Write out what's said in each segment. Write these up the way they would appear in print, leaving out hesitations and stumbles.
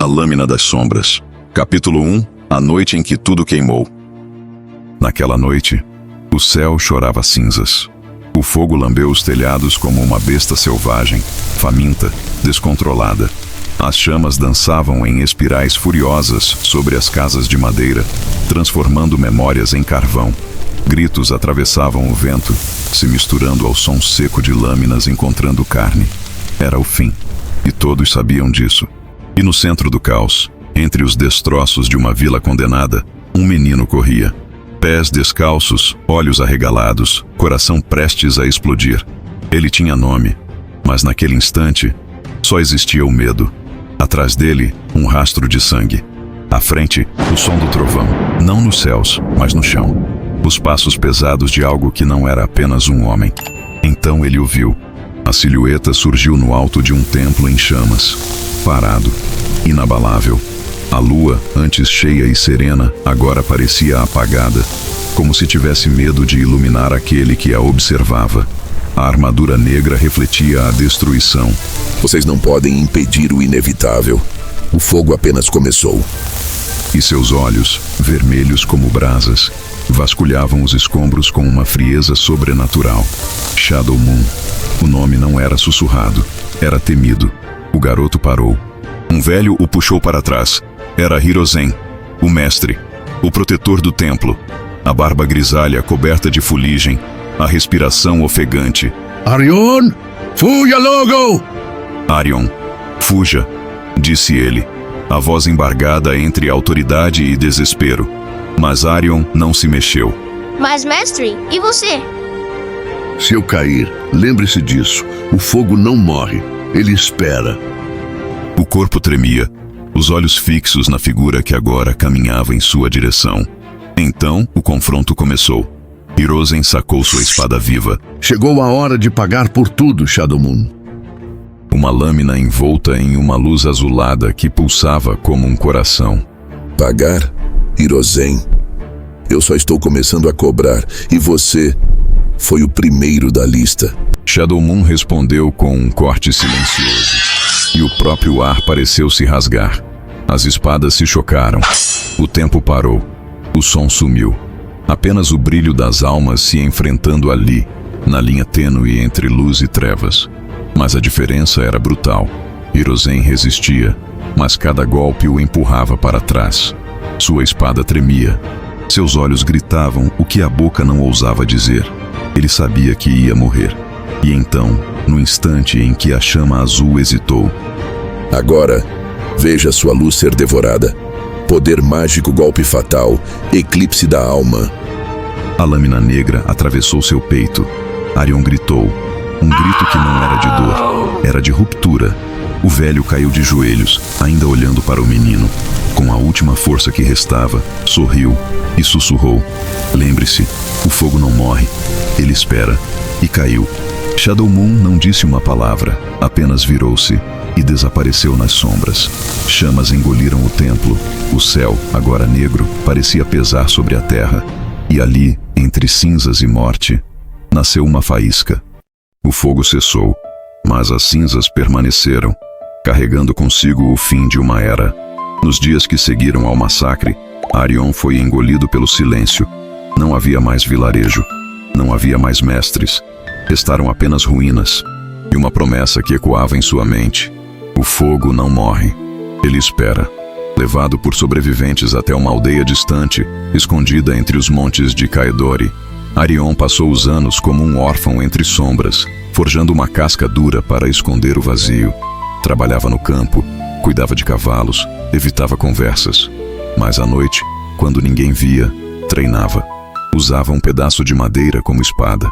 Lâmina das Sombras. Capítulo 1. A noite em que tudo queimou. Naquela noite, o céu chorava cinzas. O fogo lambeu os telhados como uma besta selvagem, faminta, descontrolada. As chamas dançavam em espirais furiosas sobre as casas de madeira, transformando memórias em carvão. Gritos atravessavam o vento, se misturando ao som seco de lâminas encontrando carne. Era o fim, e todos sabiam disso. E no centro do caos, entre os destroços de uma vila condenada, um menino corria. Pés descalços, olhos arregalados, coração prestes a explodir. Ele tinha nome, mas naquele instante, só existia o medo. Atrás dele, um rastro de sangue. À frente, o som do trovão, não nos céus, mas no chão. Os passos pesados de algo que não era apenas um homem. Então ele o viu. A silhueta surgiu no alto de um templo em chamas. Parado, inabalável. A lua, antes cheia e serena, agora parecia apagada, como se tivesse medo de iluminar aquele que a observava. A armadura negra refletia a destruição. Vocês não podem impedir o inevitável. O fogo apenas começou. E seus olhos, vermelhos como brasas, vasculhavam os escombros com uma frieza sobrenatural. Shadow Moon. O nome não era sussurrado, era temido. O garoto parou. Um velho o puxou para trás. Era Hirozen, o mestre, o protetor do templo. A barba grisalha coberta de fuligem, a respiração ofegante. Arion, fuja logo! Arion, fuja, disse ele, a voz embargada entre autoridade e desespero. Mas Arion não se mexeu. Mas, mestre, e você? Se eu cair, lembre-se disso. O fogo não morre, ele espera. O corpo tremia, os olhos fixos na figura que agora caminhava em sua direção. Então, o confronto começou. Hirozen sacou sua espada viva. Chegou a hora de pagar por tudo, Shadow Moon. Uma lâmina envolta em uma luz azulada que pulsava como um coração. Pagar? Hirozen? Eu só estou começando a cobrar, e você foi o primeiro da lista. Shadow Moon respondeu com um corte silencioso. E o próprio ar pareceu se rasgar. As espadas se chocaram. O tempo parou. O som sumiu. Apenas o brilho das almas se enfrentando ali, na linha tênue entre luz e trevas. Mas a diferença era brutal. Hirozen resistia, mas cada golpe o empurrava para trás. Sua espada tremia. Seus olhos gritavam o que a boca não ousava dizer. Ele sabia que ia morrer. E então, no instante em que a chama azul hesitou. Agora, veja sua luz ser devorada. Poder mágico, golpe fatal, eclipse da alma. A lâmina negra atravessou seu peito. Arion gritou. Um grito que não era de dor, era de ruptura. O velho caiu de joelhos, ainda olhando para o menino. Com a última força que restava, sorriu e sussurrou. Lembre-se, o fogo não morre, ele espera. E caiu. Shadow Moon não disse uma palavra, apenas virou-se e desapareceu nas sombras. Chamas engoliram o templo. O céu, agora negro, parecia pesar sobre a terra. E ali, entre cinzas e morte, nasceu uma faísca. O fogo cessou, mas as cinzas permaneceram, carregando consigo o fim de uma era. Nos dias que seguiram ao massacre, Arion foi engolido pelo silêncio. Não havia mais vilarejo, não havia mais mestres. Restaram apenas ruínas, e uma promessa que ecoava em sua mente. O fogo não morre, ele espera. Levado por sobreviventes até uma aldeia distante, escondida entre os montes de Kaedori, Arion passou os anos como um órfão entre sombras, forjando uma casca dura para esconder o vazio. Trabalhava no campo, cuidava de cavalos, evitava conversas. Mas à noite, quando ninguém via, treinava. Usava um pedaço de madeira como espada.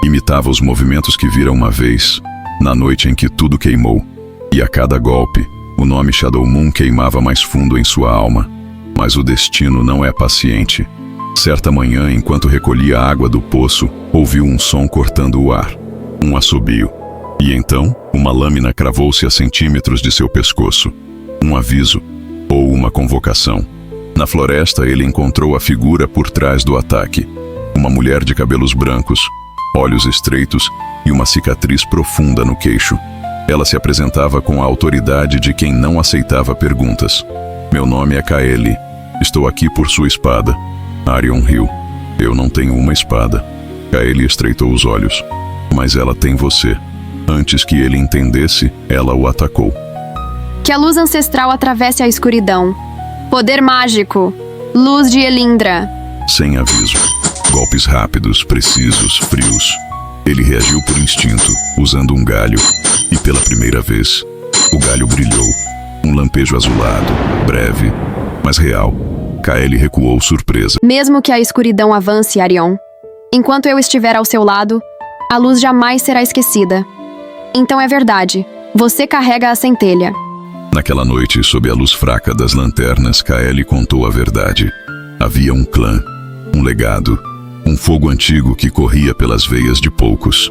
Imitava os movimentos que vira uma vez, na noite em que tudo queimou. E a cada golpe, o nome Shadow Moon queimava mais fundo em sua alma. Mas o destino não é paciente. Certa manhã, enquanto recolhia a água do poço, ouviu um som cortando o ar. Um assobio. E então, uma lâmina cravou-se a centímetros de seu pescoço. Um aviso, ou uma convocação. Na floresta, ele encontrou a figura por trás do ataque. Uma mulher de cabelos brancos, olhos estreitos e uma cicatriz profunda no queixo. Ela se apresentava com a autoridade de quem não aceitava perguntas. Meu nome é Kaeli. Estou aqui por sua espada. Arion riu. Eu não tenho uma espada. Kaeli estreitou os olhos. Mas ela tem você. Antes que ele entendesse, ela o atacou. Que a luz ancestral atravesse a escuridão. Poder mágico. Luz de Elindra. Sem aviso. Golpes rápidos, precisos, frios. Ele reagiu por instinto, usando um galho. E pela primeira vez, o galho brilhou. Um lampejo azulado, breve, mas real. Kaeli recuou surpresa. Mesmo que a escuridão avance, Arion, enquanto eu estiver ao seu lado, a luz jamais será esquecida. Então é verdade, você carrega a centelha. Naquela noite, sob a luz fraca das lanternas, Kaeli contou a verdade. Havia um clã, um legado, um fogo antigo que corria pelas veias de poucos.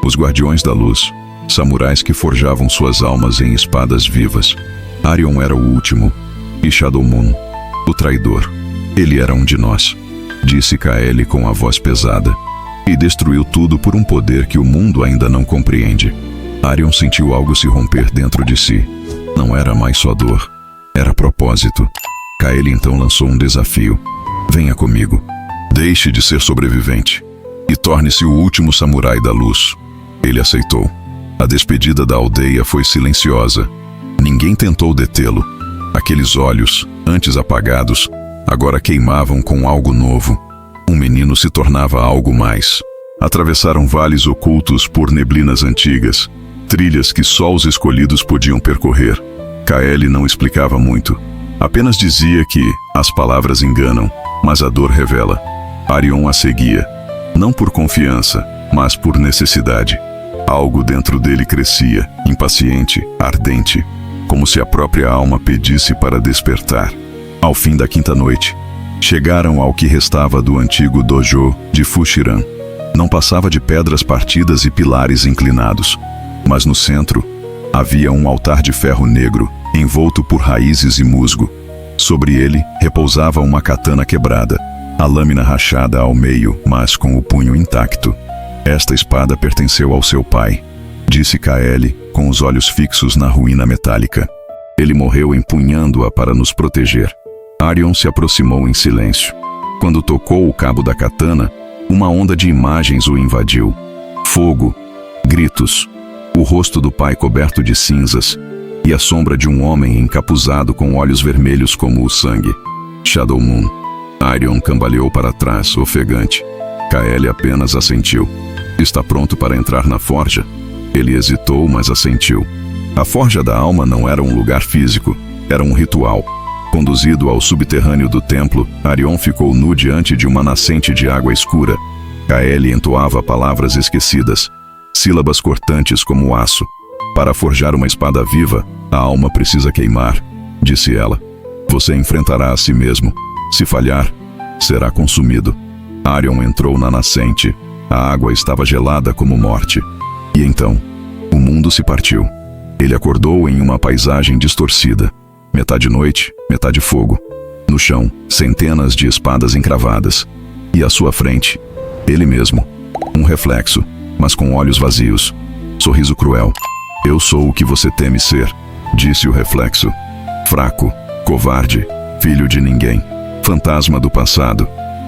Os Guardiões da Luz, samurais que forjavam suas almas em espadas vivas. Arion era o último, e Shadow Moon, o traidor. Ele era um de nós, disse Kaeli com a voz pesada, e destruiu tudo por um poder que o mundo ainda não compreende. Arion sentiu algo se romper dentro de si. Não era mais só dor, era propósito. Kaeli então lançou um desafio. Venha comigo. Deixe de ser sobrevivente e torne-se o último samurai da luz. Ele aceitou. A despedida da aldeia foi silenciosa. Ninguém tentou detê-lo. Aqueles olhos, antes apagados, agora queimavam com algo novo. Um menino se tornava algo mais. Atravessaram vales ocultos por neblinas antigas, trilhas que só os escolhidos podiam percorrer. Kaeli não explicava muito. Apenas dizia que as palavras enganam, mas a dor revela. Arion a seguia, não por confiança, mas por necessidade. Algo dentro dele crescia, impaciente, ardente, como se a própria alma pedisse para despertar. Ao fim da quinta noite, chegaram ao que restava do antigo dojo de Fushiran. Não passava de pedras partidas e pilares inclinados, mas no centro havia um altar de ferro negro, envolto por raízes e musgo. Sobre ele repousava uma katana quebrada, a lâmina rachada ao meio, mas com o punho intacto. Esta espada pertenceu ao seu pai, disse Kaeli, com os olhos fixos na ruína metálica. Ele morreu empunhando-a para nos proteger. Arion se aproximou em silêncio. Quando tocou o cabo da katana, uma onda de imagens o invadiu. Fogo, gritos, o rosto do pai coberto de cinzas e a sombra de um homem encapuzado com olhos vermelhos como o sangue. Shadow Moon. Arion cambaleou para trás, ofegante. Kaeli apenas assentiu. Está pronto para entrar na forja? Ele hesitou, mas assentiu. A forja da alma não era um lugar físico, era um ritual. Conduzido ao subterrâneo do templo, Arion ficou nu diante de uma nascente de água escura. Kaeli entoava palavras esquecidas, sílabas cortantes como aço. Para forjar uma espada viva, a alma precisa queimar, disse ela. Você enfrentará a si mesmo. Se falhar, será consumido. Arion entrou na nascente. A água estava gelada como morte. E então, o mundo se partiu. Ele acordou em uma paisagem distorcida. Metade noite, metade fogo. No chão, centenas de espadas encravadas. E à sua frente, ele mesmo. Um reflexo, mas com olhos vazios. Sorriso cruel. Eu sou o que você teme ser, disse o reflexo. Fraco, covarde, filho de ninguém. Fantasma do passado.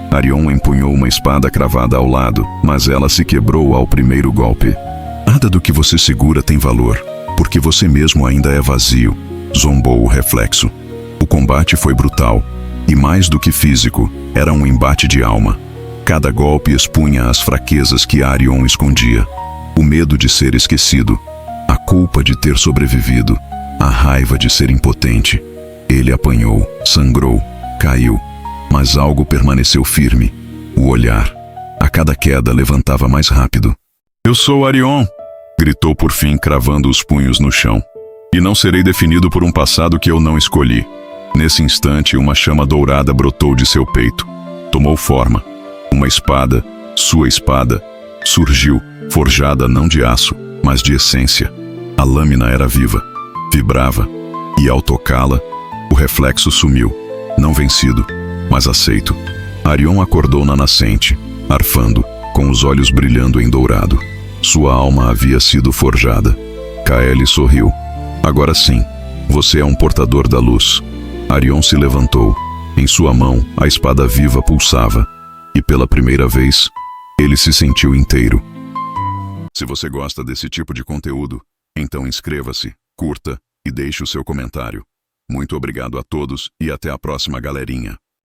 Arion empunhou uma espada cravada ao lado, mas ela se quebrou ao primeiro golpe. Nada do que você segura tem valor, porque você mesmo ainda é vazio, zombou o reflexo. O combate foi brutal, e mais do que físico, era um embate de alma. Cada golpe expunha as fraquezas que Arion escondia. O medo de ser esquecido, a culpa de ter sobrevivido, a raiva de ser impotente. Ele apanhou, sangrou, caiu, mas algo permaneceu firme. O olhar. A cada queda levantava mais rápido. Eu sou Arion, gritou por fim, cravando os punhos no chão. E não serei definido por um passado que eu não escolhi. Nesse instante, uma chama dourada brotou de seu peito. Tomou forma. Uma espada, sua espada, surgiu, forjada não de aço, mas de essência. A lâmina era viva, vibrava, e ao tocá-la, o reflexo sumiu. Não vencido, mas aceito. Arion acordou na nascente, arfando, com os olhos brilhando em dourado. Sua alma havia sido forjada. Kaeli sorriu. Agora sim, você é um portador da luz. Arion se levantou. Em sua mão, a espada viva pulsava. E pela primeira vez, ele se sentiu inteiro. Se você gosta desse tipo de conteúdo, então inscreva-se, curta e deixe o seu comentário. Muito obrigado a todos e até a próxima, galerinha.